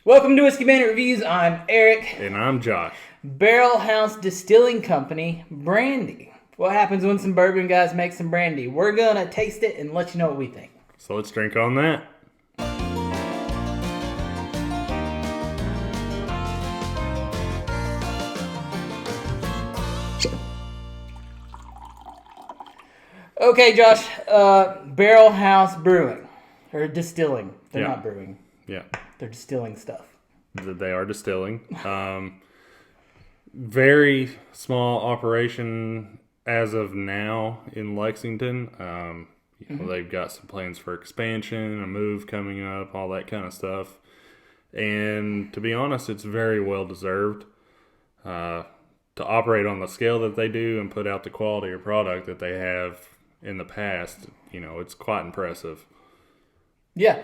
Welcome to Whiskey Bandit Reviews. I'm Eric. And I'm Josh. Barrel House Distilling Company, Brandy. What happens when some bourbon guys make some brandy? We're going to taste it and let you know what we think. So let's drink on that. Okay, Josh. Barrel House Brewing. Or distilling. They're Yeah. not brewing. Yeah. They're distilling stuff. They are distilling. Very small operation as of now in Lexington. They've got some plans for expansion, a move coming up, all that kind of stuff. And to be honest, it's very well deserved. To operate on the scale that they do and put out the quality of product that they have in the past, it's quite impressive. Yeah.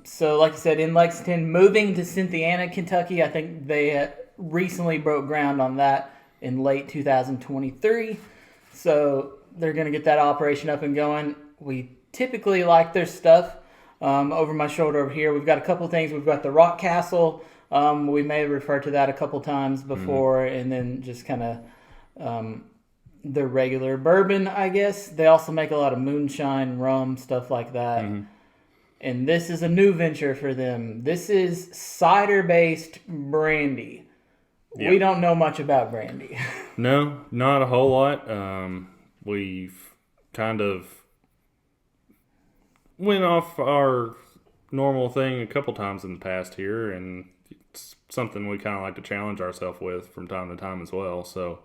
So like I said, in Lexington, moving to Cynthiana, Kentucky, I think they recently broke ground on that in late 2023. So they're going to get that operation up and going. We typically like their stuff. Over my shoulder over here, we've got a couple things. We've got the Rock Castle. We may refer to that a couple times before, and then just kind of the regular bourbon, I guess. They also make a lot of moonshine, rum, stuff like that. Mm-hmm. And this is a new venture for them. This is cider-based brandy. Yep. We don't know much about brandy. No, not a whole lot. We've kind of went off our normal thing a couple times in the past here, and it's something we kind of like to challenge ourselves with from time to time as well. So,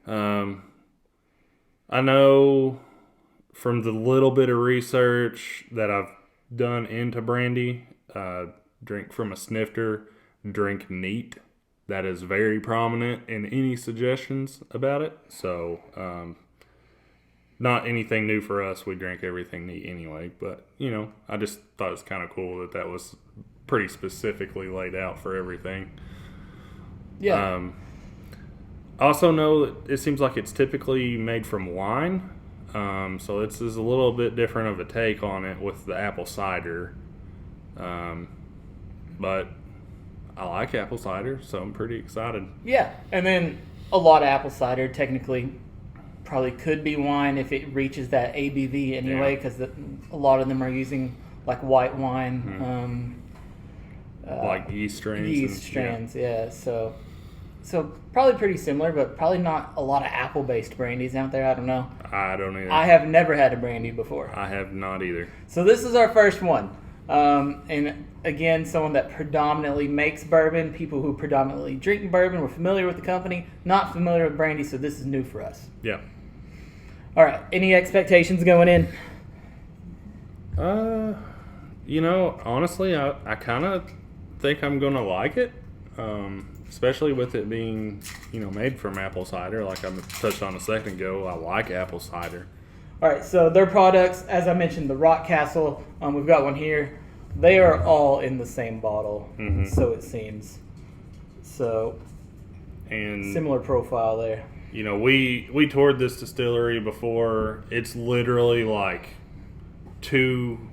I know from the little bit of research that I've done into brandy, drink from a snifter, drink neat. That is very prominent in any suggestions about it. So, not anything new for us. We drink everything neat anyway. But, I just thought it was kind of cool that was pretty specifically laid out for everything. Yeah. I also know that it seems like it's typically made from wine. So this is a little bit different of a take on it with the apple cider. But I like apple cider, so I'm pretty excited. Yeah, and then a lot of apple cider technically probably could be wine if it reaches that ABV anyway, because a lot of them are using like white wine. Like yeast strains. Yeah. So probably pretty similar, but probably not a lot of apple-based brandies out there. I don't know. I don't either. I have never had a brandy before. I have not either. So this is our first one. And again, someone that predominantly makes bourbon, people who predominantly drink bourbon, we're familiar with the company, not familiar with brandy, so this is new for us. Yeah. All right. Any expectations going in? Honestly, I kind of think I'm going to like it. Especially with it being, made from apple cider, like I touched on a second ago. I like apple cider. All right, so their products, as I mentioned, the Rock Castle, we've got one here. They are all in the same bottle, so it seems. So, and similar profile there. We toured this distillery before. It's literally like two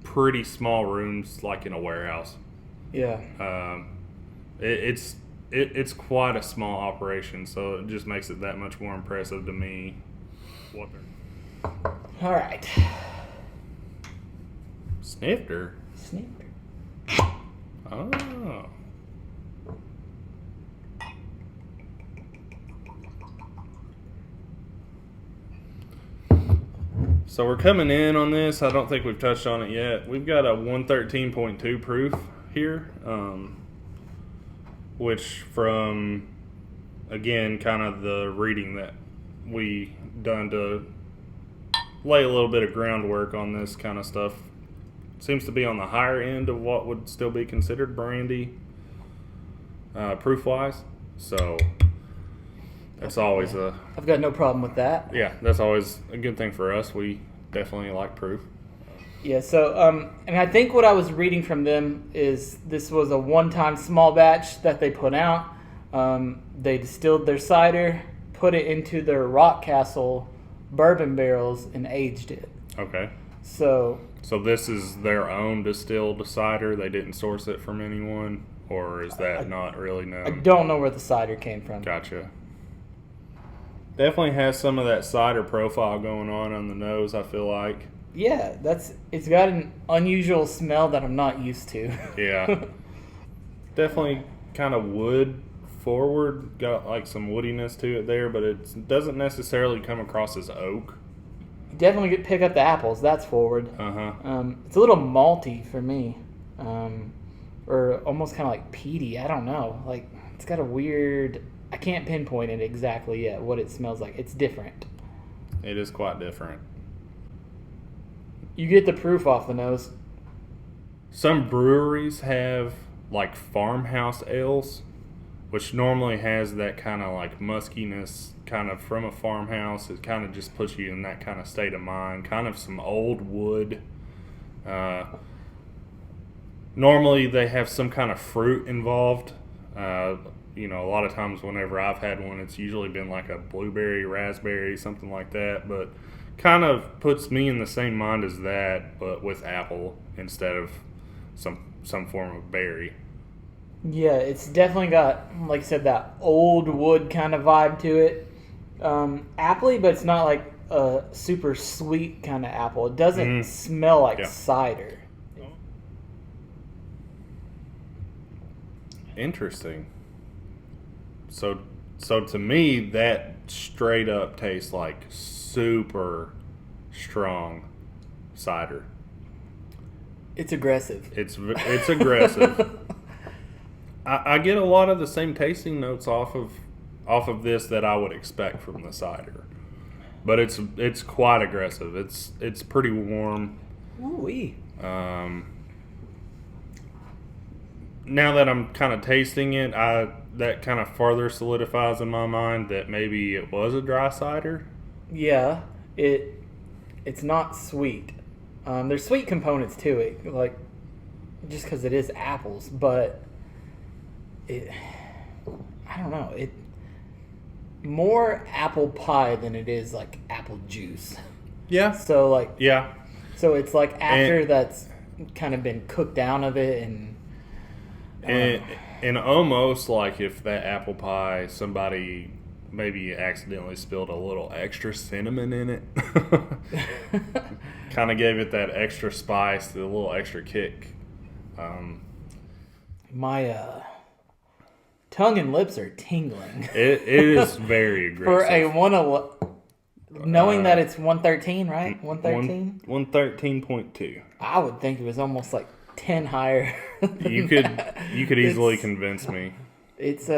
pretty small rooms, like in a warehouse. Yeah. It's quite a small operation, so it just makes it that much more impressive to me. All right. Snifter. Oh. So we're coming in on this. I don't think we've touched on it yet. We've got a 113.2 proof here. Which from, again, kind of the reading that we done to lay a little bit of groundwork on this kind of stuff, seems to be on the higher end of what would still be considered brandy proof-wise. So that's always I've got no problem with that. Yeah, that's always a good thing for us. We definitely like proof. Yeah, so, and I think what I was reading from them is this was a one-time small batch that they put out. They distilled their cider, put it into their Rock Castle bourbon barrels, and aged it. Okay. So So this is their own distilled cider. They didn't source it from anyone, or is that not really known? I don't know where the cider came from. Gotcha. Definitely has some of that cider profile going on the nose, I feel like. Yeah, it's got an unusual smell that I'm not used to. Yeah. Definitely kind of wood forward, got like some woodiness to it there, but it doesn't necessarily come across as oak. You definitely pick up the apples, that's forward. It's a little malty for me. Or almost kind of like peaty, I don't know. Like, it's got a weird... I can't pinpoint it exactly yet, what it smells like. It's different. It is quite different. You get the proof off the nose. Some breweries have like farmhouse ales, which normally has that kind of like muskiness kind of from a farmhouse. It kind of just puts you in that kind of state of mind, kind of some old wood. Normally they have some kind of fruit involved. A lot of times whenever I've had one, it's usually been like a blueberry, raspberry, something like that. But kind of puts me in the same mind as that, but with apple instead of some form of berry. Yeah, it's definitely got, like I said, that old wood kind of vibe to it. Appley, but it's not like a super sweet kind of apple. It doesn't smell like cider. Interesting. So to me, that straight up tastes like super strong cider. It's aggressive. It's aggressive. I get a lot of the same tasting notes off of this that I would expect from the cider, but it's quite aggressive. It's pretty warm. Ooh-wee. Now that I'm kind of tasting it, that kind of further solidifies in my mind that maybe it was a dry cider. Yeah, it's not sweet. There's sweet components to it, like just because it is apples, but I don't know. It more apple pie than it is like apple juice. Yeah. So yeah. So it's like after that's kind of been cooked down of it and almost like if that apple pie, somebody maybe accidentally spilled a little extra cinnamon in it. Kind of gave it that extra spice, the little extra kick. My tongue and lips are tingling. It is very aggressive. For knowing that it's 113, right? 113? 113.2. I would think it was almost like 10 higher. You could easily convince me. It's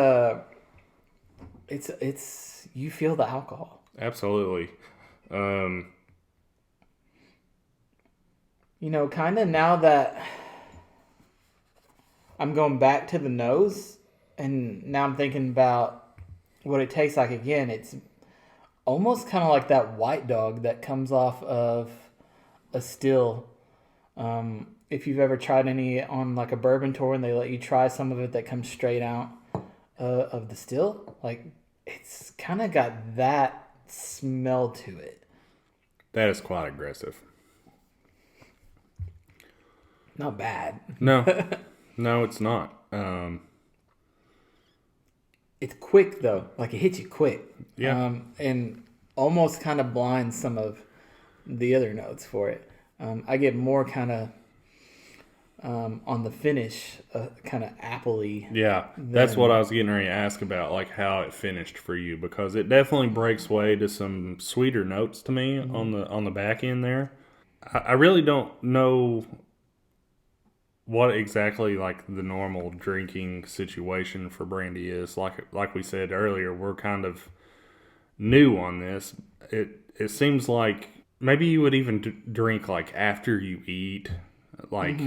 you feel the alcohol. Absolutely. Kind of now that I'm going back to the nose, and now I'm thinking about what it tastes like again. It's almost kind of like that white dog that comes off of a still. If you've ever tried any on like a bourbon tour and they let you try some of it that comes straight out of the still, like it's kind of got that smell to it. That is quite aggressive. Not bad. No, it's not. It's quick though, like it hits you quick. Yeah. And almost kind of blinds some of the other notes for it. I get more kind of on the finish, kind of appley. Yeah, that's what I was getting ready to ask about, like how it finished for you, because it definitely breaks way to some sweeter notes to me on the back end there. I really don't know what exactly like the normal drinking situation for brandy is. Like we said earlier, we're kind of new on this. It seems like maybe you would even drink like after you eat, like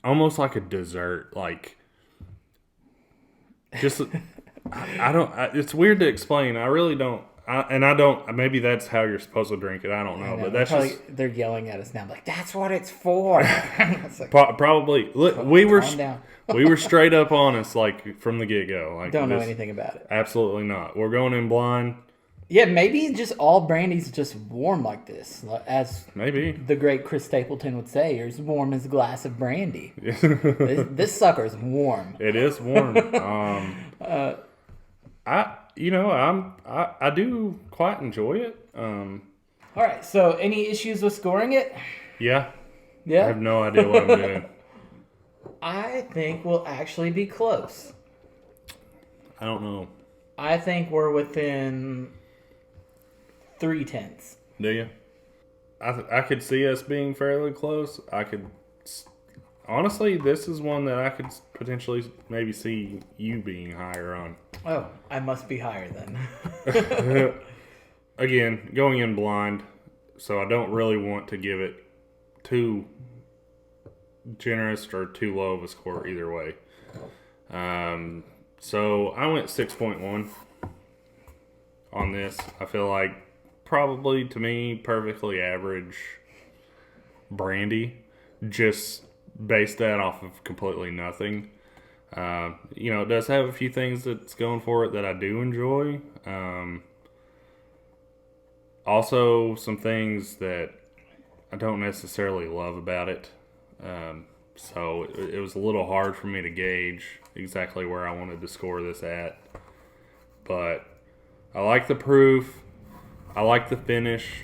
almost like a dessert. Like just I don't. It's weird to explain. I really don't. I don't. Maybe that's how you're supposed to drink it. I don't know. But that's just they're yelling at us now. Like that's what it's for. It's like, probably. Look, we were straight up honest, like from the get go. Like don't know anything about it. Absolutely not. We're going in blind. Yeah, maybe just all brandy's just warm like this. As Maybe. the great Chris Stapleton would say, you're as warm as a glass of brandy. This sucker's warm. It is warm. I do quite enjoy it. All right, so any issues with scoring it? Yeah. Yeah. I have no idea what I'm doing. I think we'll actually be close. I don't know. I think we're within 0.3. Do you? I could see us being fairly close. Honestly, this is one that I could potentially maybe see you being higher on. Oh, I must be higher then. Again, going in blind, so I don't really want to give it too generous or too low of a score either way. So I went 6.1 on this. I feel like probably, to me, perfectly average brandy. Just based that off of completely nothing. It does have a few things that's going for it that I do enjoy. Also, some things that I don't necessarily love about it. So it was a little hard for me to gauge exactly where I wanted to score this at. But I like the proof. I like the finish.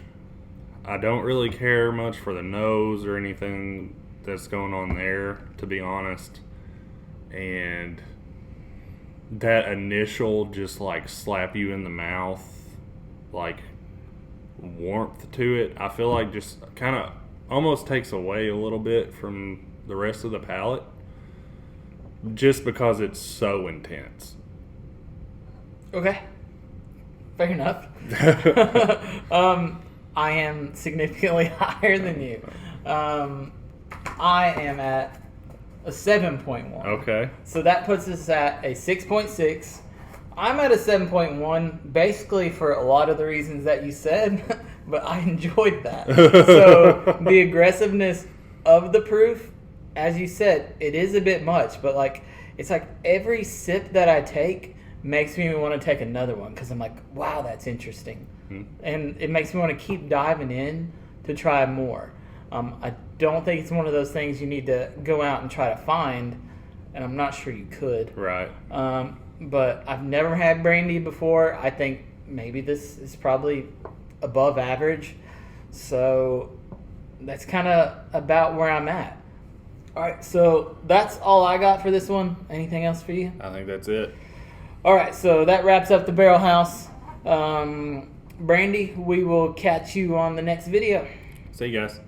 I don't really care much for the nose or anything that's going on there, to be honest. And that initial just like slap you in the mouth, like warmth to it, I feel like just kind of almost takes away a little bit from the rest of the palate, just because it's so intense. Okay. Fair enough. I am significantly higher than you. I am at a 7.1. Okay. So that puts us at a 6.6. I'm at a 7.1 basically for a lot of the reasons that you said, but I enjoyed that. So the aggressiveness of the proof, as you said, it is a bit much, but like it's like every sip that I take makes me want to take another one because I'm like, wow, that's interesting. And it makes me want to keep diving in to try more. I don't think it's one of those things you need to go out and try to find, and I'm not sure you could. Right. But I've never had brandy before. I think maybe this is probably above average. So that's kind of about where I'm at. All right, so that's all I got for this one. Anything else for you? I think that's it. All right, so that wraps up the Barrel House. Brandy, we will catch you on the next video. See you guys.